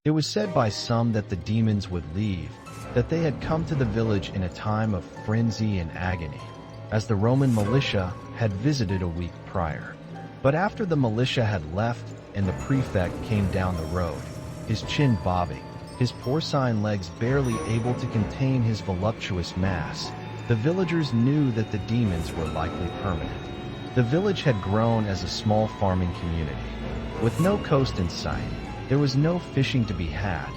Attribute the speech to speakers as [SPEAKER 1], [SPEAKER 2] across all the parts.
[SPEAKER 1] It was said by some that the demons would leave, that they had come to the village in a time of frenzy and agony, as the Roman militia had visited a week prior. But after the militia had left and the prefect came down the road, his chin bobbing, his porcine legs barely able to contain his voluptuous mass, the villagers knew that the demons were likely permanent. The village had grown as a small farming community. With no coast in sight, there was no fishing to be had,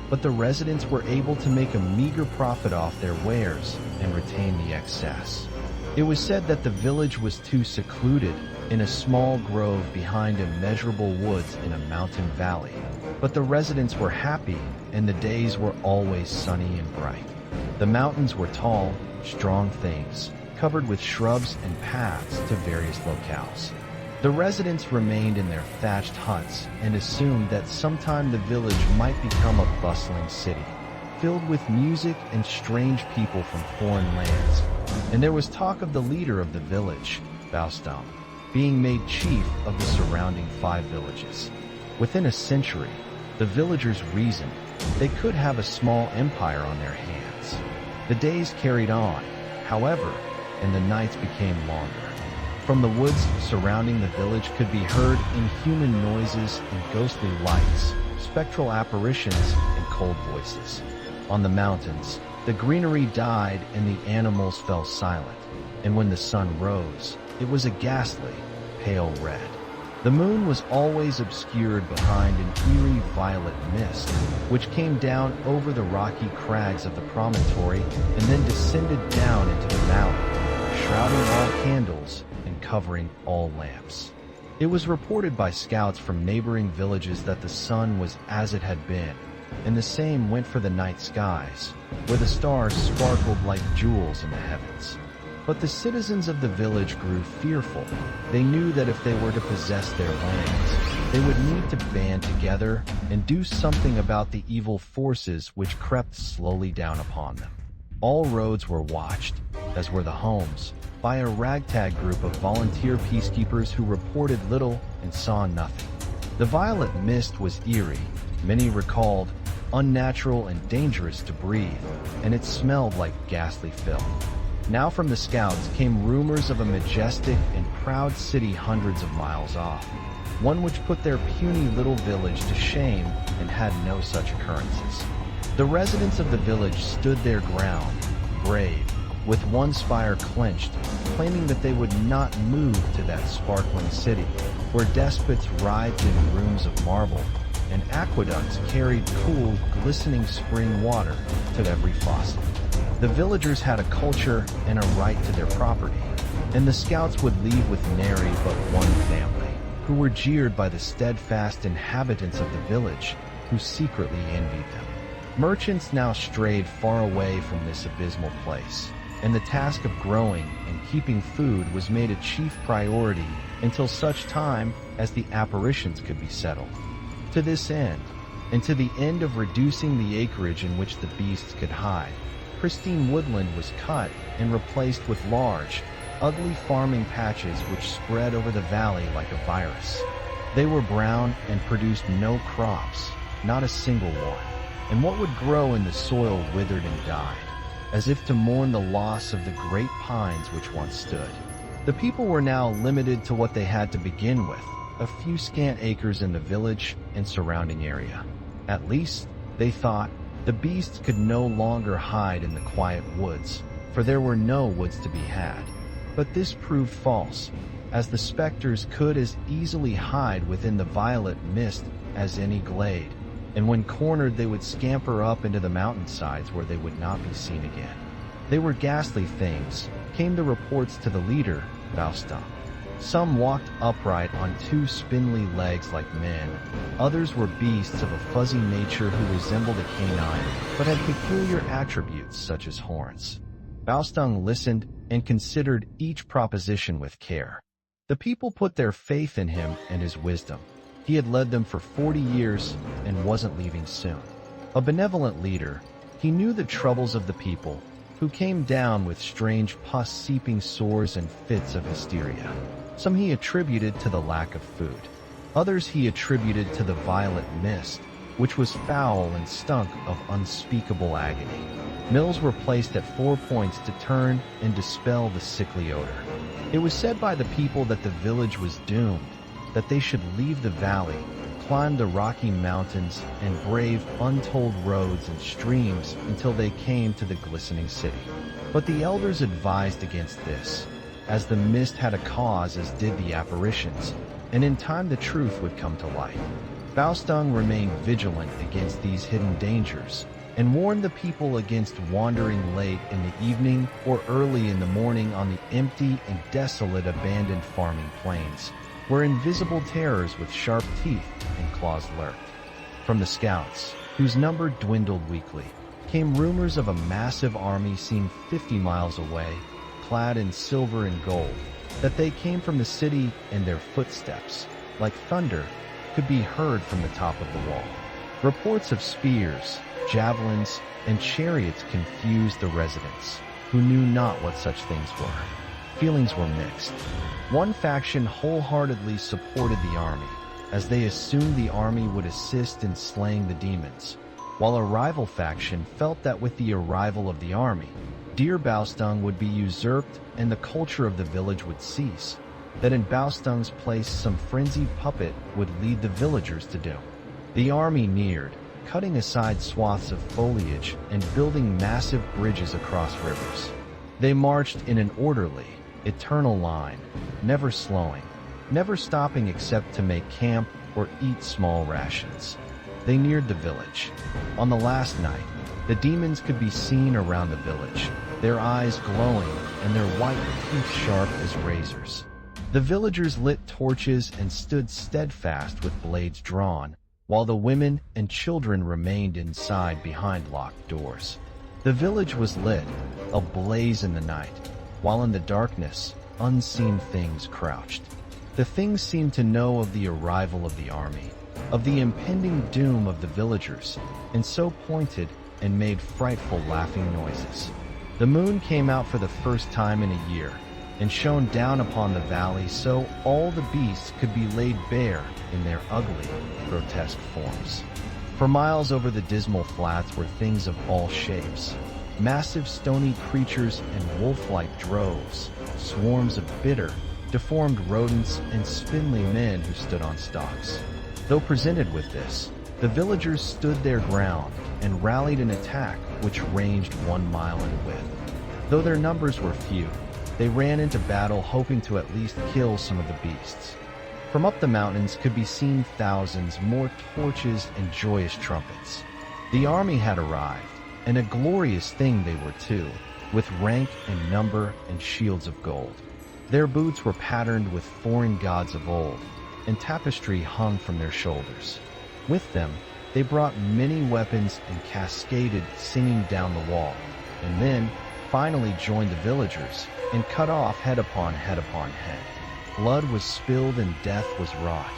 [SPEAKER 1] but the residents were able to make a meager profit off their wares and retain the excess. It was said that the village was too secluded in a small grove behind immeasurable woods in a mountain valley, but the residents were happy and the days were always sunny and bright. The mountains were tall, strong things, covered with shrubs and paths to various locales. The residents remained in their thatched huts and assumed that sometime the village might become a bustling city, filled with music and strange people from foreign lands. And there was talk of the leader of the village, Baostung, being made chief of the surrounding 5 villages. Within a century, the villagers reasoned they could have a small empire on their hands. The days carried on, however, and the nights became longer. From the woods surrounding the village could be heard inhuman noises and ghostly lights, spectral apparitions and cold voices. On the mountains, the greenery died and the animals fell silent, and when the sun rose, it was a ghastly, pale red. The moon was always obscured behind an eerie violet mist, which came down over the rocky crags of the promontory and then descended down into the valley, shrouding all candles and covering all lamps. It was reported by scouts from neighboring villages that the sun was as it had been, and the same went for the night skies, where the stars sparkled like jewels in the heavens. But the citizens of the village grew fearful. They knew that if they were to possess their lands, they would need to band together and do something about the evil forces which crept slowly down upon them. All roads were watched, as were the homes, by a ragtag group of volunteer peacekeepers who reported little and saw nothing. The violet mist was eerie, many recalled, unnatural and dangerous to breathe, and it smelled like ghastly filth. Now from the scouts came rumors of a majestic and proud city hundreds of miles off, one which put their puny little village to shame and had no such occurrences. The residents of the village stood their ground, brave, with one spire clenched, claiming that they would not move to that sparkling city, where despots writhed in rooms of marble, and aqueducts carried cool, glistening spring water to every faucet. The villagers had a culture and a right to their property, and the scouts would leave with nary but one family, who were jeered by the steadfast inhabitants of the village, who secretly envied them. Merchants now strayed far away from this abysmal place, and the task of growing and keeping food was made a chief priority until such time as the apparitions could be settled. To this end, and to the end of reducing the acreage in which the beasts could hide, pristine woodland was cut and replaced with large, ugly farming patches which spread over the valley like a virus. They were brown and produced no crops, not a single one, and what would grow in the soil withered and died, as if to mourn the loss of the great pines which once stood. The people were now limited to what they had to begin with, a few scant acres in the village and surrounding area. At least, they thought, the beasts could no longer hide in the quiet woods, for there were no woods to be had. But this proved false, as the specters could as easily hide within the violet mist as any glade, and when cornered they would scamper up into the mountainsides where they would not be seen again. They were ghastly things, came the reports to the leader, Baostung. Some walked upright on 2 spindly legs like men. Others were beasts of a fuzzy nature who resembled a canine, but had peculiar attributes such as horns. Baostung listened and considered each proposition with care. The people put their faith in him and his wisdom. He had led them for 40 years and wasn't leaving soon. A benevolent leader, he knew the troubles of the people, who came down with strange pus-seeping sores and fits of hysteria. Some he attributed to the lack of food. Others he attributed to the violet mist, which was foul and stunk of unspeakable agony. Mills were placed at 4 points to turn and dispel the sickly odor. It was said by the people that the village was doomed, that they should leave the valley, climb the Rocky Mountains, and brave untold roads and streams until they came to the glistening city. But the elders advised against this, as the mist had a cause as did the apparitions, and in time the truth would come to light. Baostung remained vigilant against these hidden dangers, and warned the people against wandering late in the evening or early in the morning on the empty and desolate abandoned farming plains, where invisible terrors with sharp teeth and claws lurked. From the scouts, whose number dwindled weekly, came rumors of a massive army seen 50 miles away, clad in silver and gold, that they came from the city, and their footsteps, like thunder, could be heard from the top of the wall. Reports of spears, javelins, and chariots confused the residents, who knew not what such things were. Feelings were mixed. One faction wholeheartedly supported the army, as they assumed the army would assist in slaying the demons, while a rival faction felt that with the arrival of the army, dear Baostung would be usurped and the culture of the village would cease, that in Baostung's place some frenzied puppet would lead the villagers to doom. The army neared, cutting aside swaths of foliage and building massive bridges across rivers. They marched in an orderly, eternal line, never slowing, never stopping except to make camp or eat small rations. They neared the village. On the last night, the demons could be seen around the village, their eyes glowing and their white teeth sharp as razors. The villagers lit torches and stood steadfast with blades drawn, while the women and children remained inside behind locked doors. The village was lit, ablaze in the night, while in the darkness, unseen things crouched. The things seemed to know of the arrival of the army, of the impending doom of the villagers, and so pointed and made frightful laughing noises. The moon came out for the first time in a year, and shone down upon the valley so all the beasts could be laid bare in their ugly, grotesque forms. For miles over the dismal flats were things of all shapes, massive stony creatures and wolf-like droves, swarms of bitter, deformed rodents and spindly men who stood on stalks. Though presented with this, the villagers stood their ground and rallied an attack which ranged 1 mile in width. Though their numbers were few, they ran into battle hoping to at least kill some of the beasts. From up the mountains could be seen thousands more torches and joyous trumpets. The army had arrived, and a glorious thing they were too, with rank and number and shields of gold. Their boots were patterned with foreign gods of old, and tapestry hung from their shoulders. With them, they brought many weapons and cascaded singing down the wall, and then finally joined the villagers and cut off head upon head upon head. Blood was spilled and death was wrought,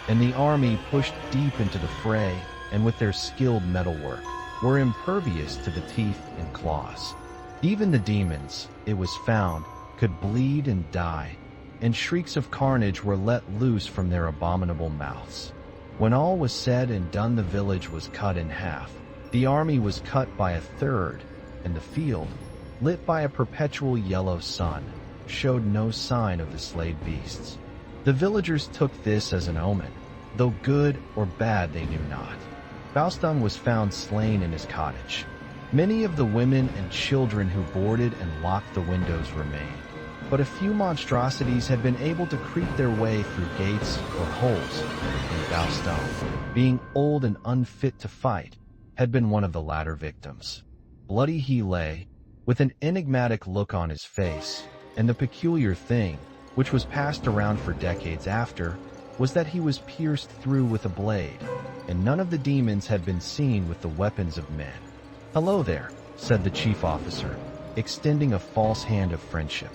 [SPEAKER 1] and the army pushed deep into the fray, and with their skilled metalwork, were impervious to the teeth and claws. Even the demons, it was found, could bleed and die, and shrieks of carnage were let loose from their abominable mouths. When all was said and done, the village was cut in half. The army was cut by a third, and the field, lit by a perpetual yellow sun, showed no sign of the slayed beasts. The villagers took this as an omen, though good or bad they knew not. Baostung was found slain in his cottage. Many of the women and children who boarded and locked the windows remained, but a few monstrosities had been able to creep their way through gates or holes, and Baostung, being old and unfit to fight, had been one of the latter victims. Bloody he lay, with an enigmatic look on his face, and the peculiar thing, which was passed around for decades after, was that he was pierced through with a blade, and none of the demons had been seen with the weapons of men. "Hello there," said the chief officer, extending a false hand of friendship.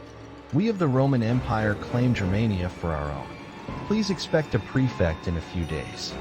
[SPEAKER 1] "We of the Roman Empire claim Germania for our own. Please expect a prefect in a few days."